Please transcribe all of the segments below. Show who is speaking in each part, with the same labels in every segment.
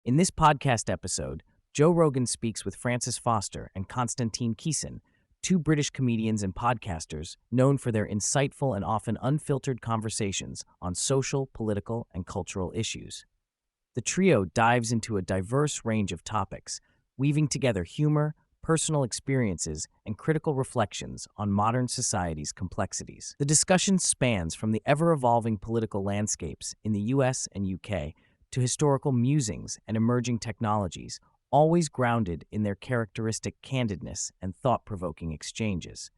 Speaker 1: In this podcast episode, Joe Rogan speaks with Francis Foster and Konstantin Kisin, two British comedians and podcasters known for their insightful and often unfiltered conversations on social, political, and cultural issues. The trio dives into a diverse range of topics, weaving together humor, personal experiences, and critical reflections on modern society's complexities. The discussion spans from the ever-evolving political landscapes in the US and UK to historical musings and emerging technologies, always grounded in their characteristic candidness and thought-provoking exchanges.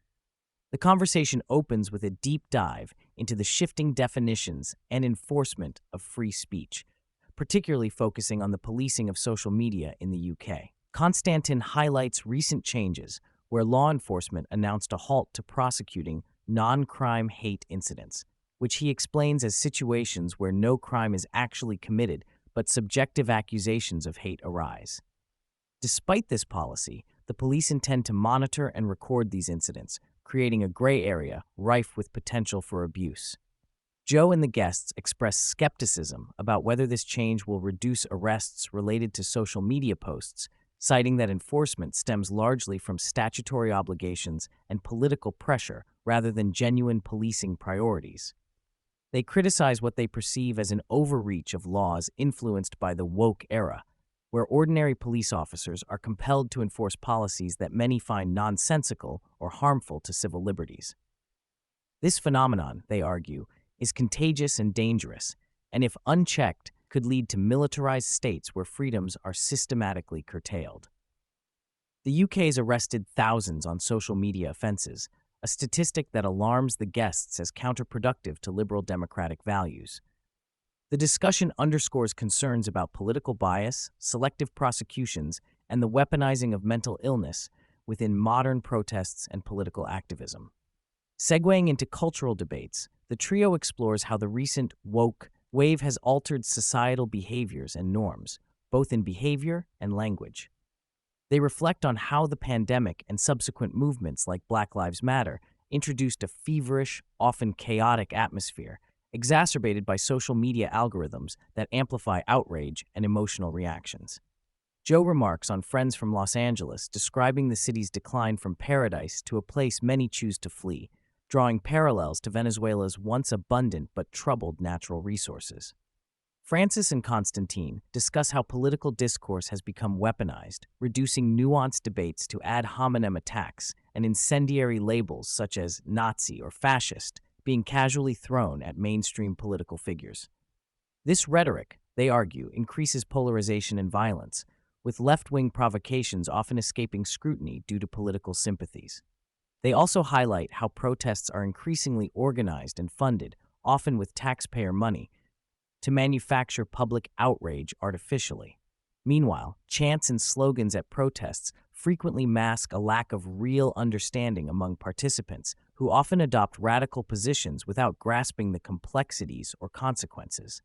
Speaker 1: The conversation opens with a deep dive into the shifting definitions and enforcement of free speech, particularly focusing on the policing of social media in the UK. Konstantin highlights recent changes where law enforcement announced a halt to prosecuting non-crime hate incidents, which he explains as situations where no crime is actually committed but subjective accusations of hate arise. Despite this policy, the police intend to monitor and record these incidents, creating a gray area rife with potential for abuse. Joe and the guests express skepticism about whether this change will reduce arrests related to social media posts, citing that enforcement stems largely from statutory obligations and political pressure rather than genuine policing priorities. They criticize what they perceive as an overreach of laws influenced by the woke era, where ordinary police officers are compelled to enforce policies that many find nonsensical or harmful to civil liberties. This phenomenon, they argue, is contagious and dangerous, and if unchecked, could lead to militarized states where freedoms are systematically curtailed. The UK has arrested thousands on social media offenses, a statistic that alarms the guests as counterproductive to liberal democratic values. The discussion underscores concerns about political bias, selective prosecutions, and the weaponizing of mental illness within modern protests and political activism. Segueing into cultural debates, the trio explores how the recent woke wave has altered societal behaviors and norms, both in behavior and language. They reflect on how the pandemic and subsequent movements like Black Lives Matter introduced a feverish, often chaotic atmosphere, exacerbated by social media algorithms that amplify outrage and emotional reactions. Joe remarks on Friends from Los Angeles, describing the city's decline from paradise to a place many choose to flee, drawing parallels to Venezuela's once abundant but troubled natural resources. Francis and Konstantin discuss how political discourse has become weaponized, reducing nuanced debates to ad hominem attacks and incendiary labels such as Nazi or fascist being casually thrown at mainstream political figures. This rhetoric, they argue, increases polarization and violence, with left-wing provocations often escaping scrutiny due to political sympathies. They also highlight how protests are increasingly organized and funded, often with taxpayer money, to manufacture public outrage artificially. Meanwhile, chants and slogans at protests frequently mask a lack of real understanding among participants who often adopt radical positions without grasping the complexities or consequences.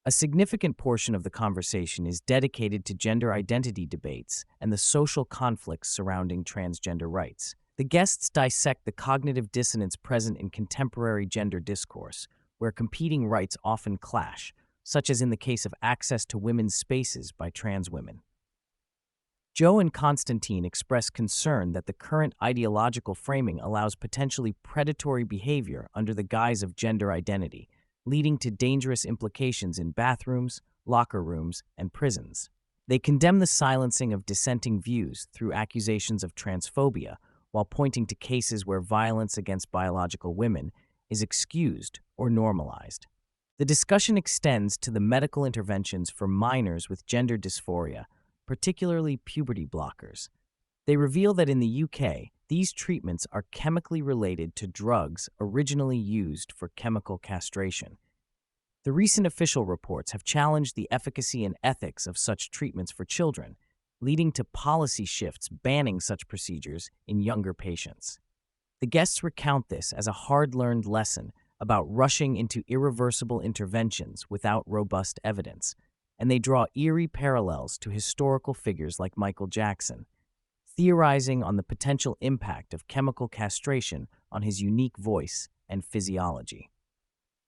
Speaker 1: A significant portion of the conversation is dedicated to gender identity debates and the social conflicts surrounding transgender rights. The guests dissect the cognitive dissonance present in contemporary gender discourse, where competing rights often clash, such as in the case of access to women's spaces by trans women. Joe and Konstantin express concern that the current ideological framing allows potentially predatory behavior under the guise of gender identity, leading to dangerous implications in bathrooms, locker rooms, and prisons. They condemn the silencing of dissenting views through accusations of transphobia, while pointing to cases where violence against biological women is excused or normalized. The discussion extends to the medical interventions for minors with gender dysphoria, particularly puberty blockers. They reveal that in the UK, these treatments are chemically related to drugs originally used for chemical castration. The recent official reports have challenged the efficacy and ethics of such treatments for children, leading to policy shifts banning such procedures in younger patients. The guests recount this as a hard-learned lesson about rushing into irreversible interventions without robust evidence, and they draw eerie parallels to historical figures like Michael Jackson, theorizing on the potential impact of chemical castration on his unique voice and physiology.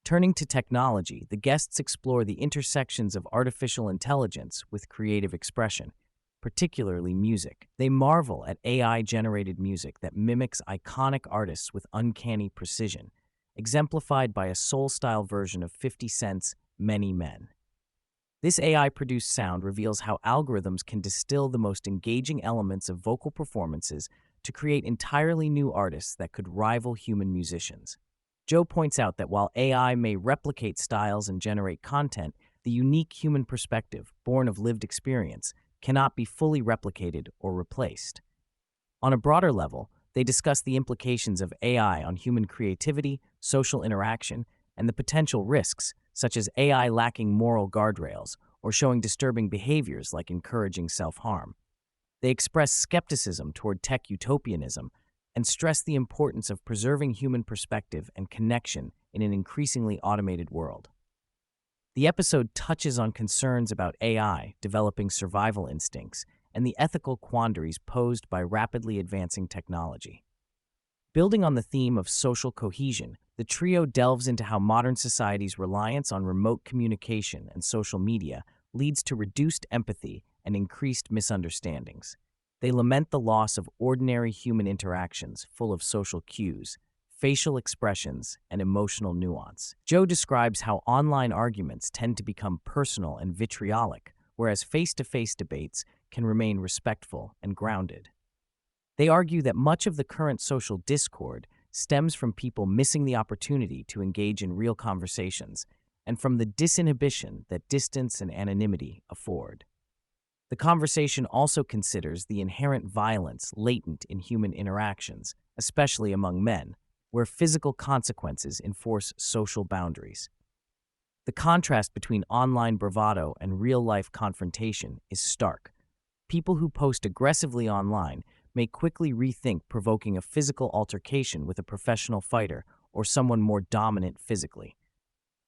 Speaker 1: Turning to technology, the guests explore the intersections of artificial intelligence with creative expression, particularly music. They marvel at AI-generated music that mimics iconic artists with uncanny precision, exemplified by a soul-style version of 50 Cent's Many Men. This AI-produced sound reveals how algorithms can distill the most engaging elements of vocal performances to create entirely new artists that could rival human musicians. Joe points out that while AI may replicate styles and generate content, the unique human perspective, born of lived experience, cannot be fully replicated or replaced. On a broader level, they discuss the implications of AI on human creativity, social interaction, and the potential risks, such as AI lacking moral guardrails or showing disturbing behaviors like encouraging self-harm. They express skepticism toward tech utopianism and stress the importance of preserving human perspective and connection in an increasingly automated world. The episode touches on concerns about AI developing survival instincts and the ethical quandaries posed by rapidly advancing technology. Building on the theme of social cohesion, the trio delves into how modern society's reliance on remote communication and social media leads to reduced empathy and increased misunderstandings. They lament the loss of ordinary human interactions full of social cues, facial expressions, and emotional nuance. Joe describes how online arguments tend to become personal and vitriolic, whereas face-to-face debates can remain respectful and grounded. They argue that much of the current social discord stems from people missing the opportunity to engage in real conversations and from the disinhibition that distance and anonymity afford. The conversation also considers the inherent violence latent in human interactions, especially among men, where physical consequences enforce social boundaries. The contrast between online bravado and real-life confrontation is stark. People who post aggressively online may quickly rethink provoking a physical altercation with a professional fighter or someone more dominant physically.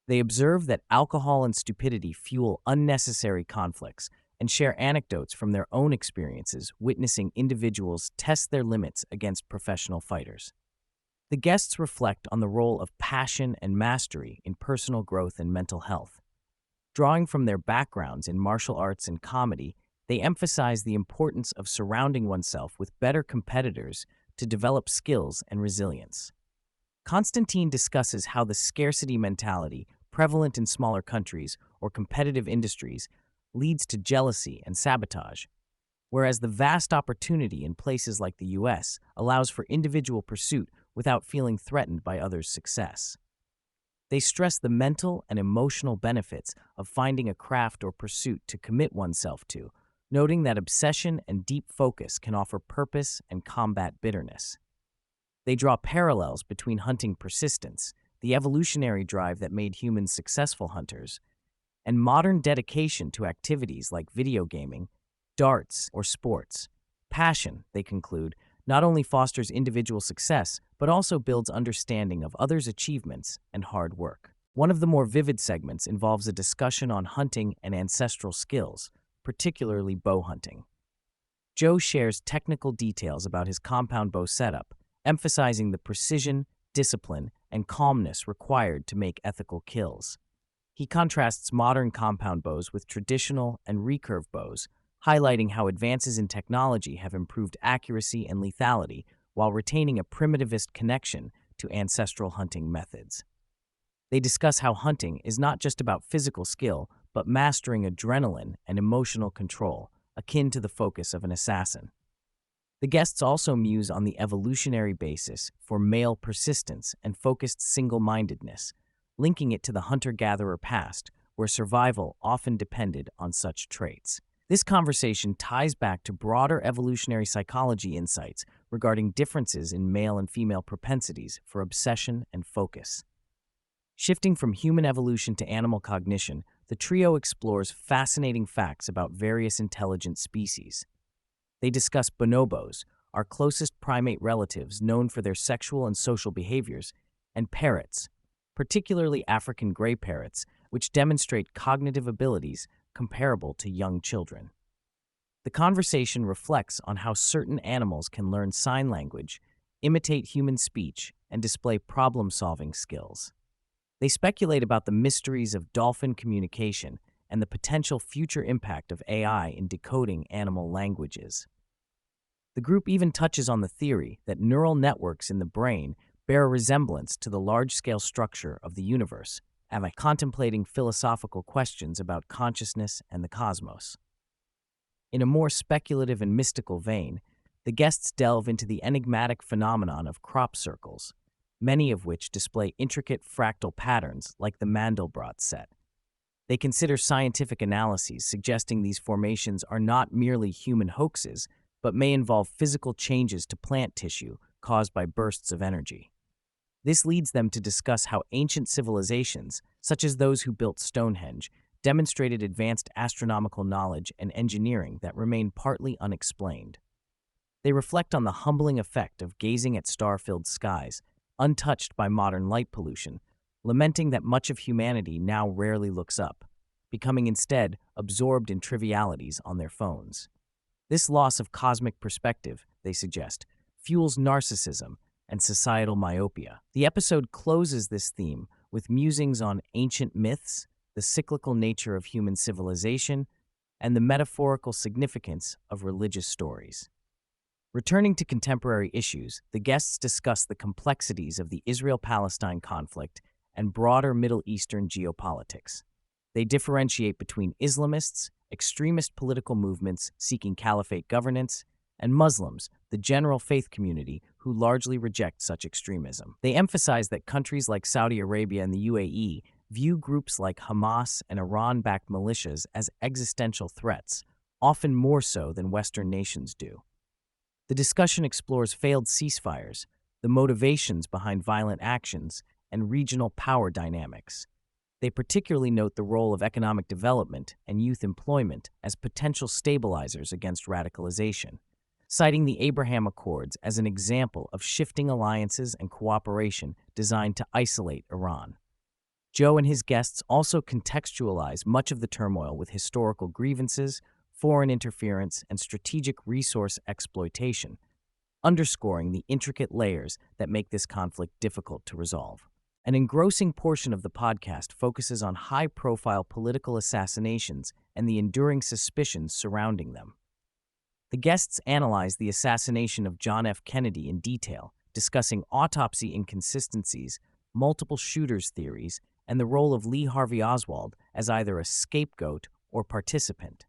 Speaker 1: They observe that alcohol and stupidity fuel unnecessary conflicts and share anecdotes from their own experiences witnessing individuals test their limits against professional fighters. The guests reflect on the role of passion and mastery in personal growth and mental health. Drawing from their backgrounds in martial arts and comedy, they emphasize the importance of surrounding oneself with better competitors to develop skills and resilience. Konstantin discusses how the scarcity mentality, prevalent in smaller countries or competitive industries, leads to jealousy and sabotage, whereas the vast opportunity in places like the US allows for individual pursuit without feeling threatened by others' success. They stress the mental and emotional benefits of finding a craft or pursuit to commit oneself to, noting that obsession and deep focus can offer purpose and combat bitterness. They draw parallels between hunting persistence, the evolutionary drive that made humans successful hunters, and modern dedication to activities like video gaming, darts, or sports. Passion, they conclude, not only fosters individual success, but also builds understanding of others' achievements and hard work. One of the more vivid segments involves a discussion on hunting and ancestral skills, particularly bow hunting. Joe shares technical details about his compound bow setup, emphasizing the precision, discipline, and calmness required to make ethical kills. He contrasts modern compound bows with traditional and recurve bows, highlighting how advances in technology have improved accuracy and lethality while retaining a primitivist connection to ancestral hunting methods. They discuss how hunting is not just about physical skill, but mastering adrenaline and emotional control, akin to the focus of an assassin. The guests also muse on the evolutionary basis for male persistence and focused single-mindedness, linking it to the hunter-gatherer past, where survival often depended on such traits. This conversation ties back to broader evolutionary psychology insights regarding differences in male and female propensities for obsession and focus. Shifting from human evolution to animal cognition, the trio explores fascinating facts about various intelligent species. They discuss bonobos, our closest primate relatives known for their sexual and social behaviors, and parrots, particularly African gray parrots, which demonstrate cognitive abilities comparable to young children. The conversation reflects on how certain animals can learn sign language, imitate human speech, and display problem-solving skills. They speculate about the mysteries of dolphin communication and the potential future impact of AI in decoding animal languages. The group even touches on the theory that neural networks in the brain bear a resemblance to the large-scale structure of the universe, and contemplating philosophical questions about consciousness and the cosmos. In a more speculative and mystical vein, the guests delve into the enigmatic phenomenon of crop circles, many of which display intricate fractal patterns like the Mandelbrot set. They consider scientific analyses suggesting these formations are not merely human hoaxes, but may involve physical changes to plant tissue caused by bursts of energy. This leads them to discuss how ancient civilizations, such as those who built Stonehenge, demonstrated advanced astronomical knowledge and engineering that remain partly unexplained. They reflect on the humbling effect of gazing at star-filled skies, untouched by modern light pollution, lamenting that much of humanity now rarely looks up, becoming instead absorbed in trivialities on their phones. This loss of cosmic perspective, they suggest, fuels narcissism and societal myopia. The episode closes this theme with musings on ancient myths, the cyclical nature of human civilization, and the metaphorical significance of religious stories. Returning to contemporary issues, the guests discuss the complexities of the Israel-Palestine conflict and broader Middle Eastern geopolitics. They differentiate between Islamists, extremist political movements seeking caliphate governance, and Muslims, the general faith community who largely reject such extremism. They emphasize that countries like Saudi Arabia and the UAE view groups like Hamas and Iran-backed militias as existential threats, often more so than Western nations do. The discussion explores failed ceasefires, the motivations behind violent actions, and regional power dynamics. They particularly note the role of economic development and youth employment as potential stabilizers against radicalization, citing the Abraham Accords as an example of shifting alliances and cooperation designed to isolate Iran. Joe and his guests also contextualize much of the turmoil with historical grievances, foreign interference, and strategic resource exploitation, underscoring the intricate layers that make this conflict difficult to resolve. An engrossing portion of the podcast focuses on high-profile political assassinations and the enduring suspicions surrounding them. The guests analyze the assassination of John F. Kennedy in detail, discussing autopsy inconsistencies, multiple shooters theories, and the role of Lee Harvey Oswald as either a scapegoat or participant.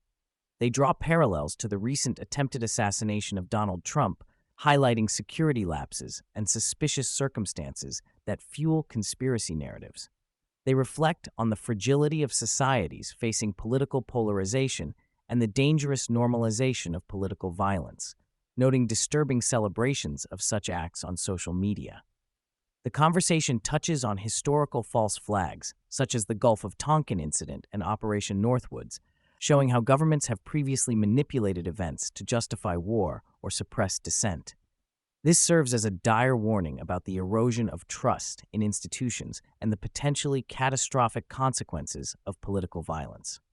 Speaker 1: They draw parallels to the recent attempted assassination of Donald Trump, highlighting security lapses and suspicious circumstances that fuel conspiracy narratives. They reflect on the fragility of societies facing political polarization and the dangerous normalization of political violence, noting disturbing celebrations of such acts on social media. The conversation touches on historical false flags, such as the Gulf of Tonkin incident and Operation Northwoods, showing how governments have previously manipulated events to justify war or suppress dissent. This serves as a dire warning about the erosion of trust in institutions and the potentially catastrophic consequences of political violence.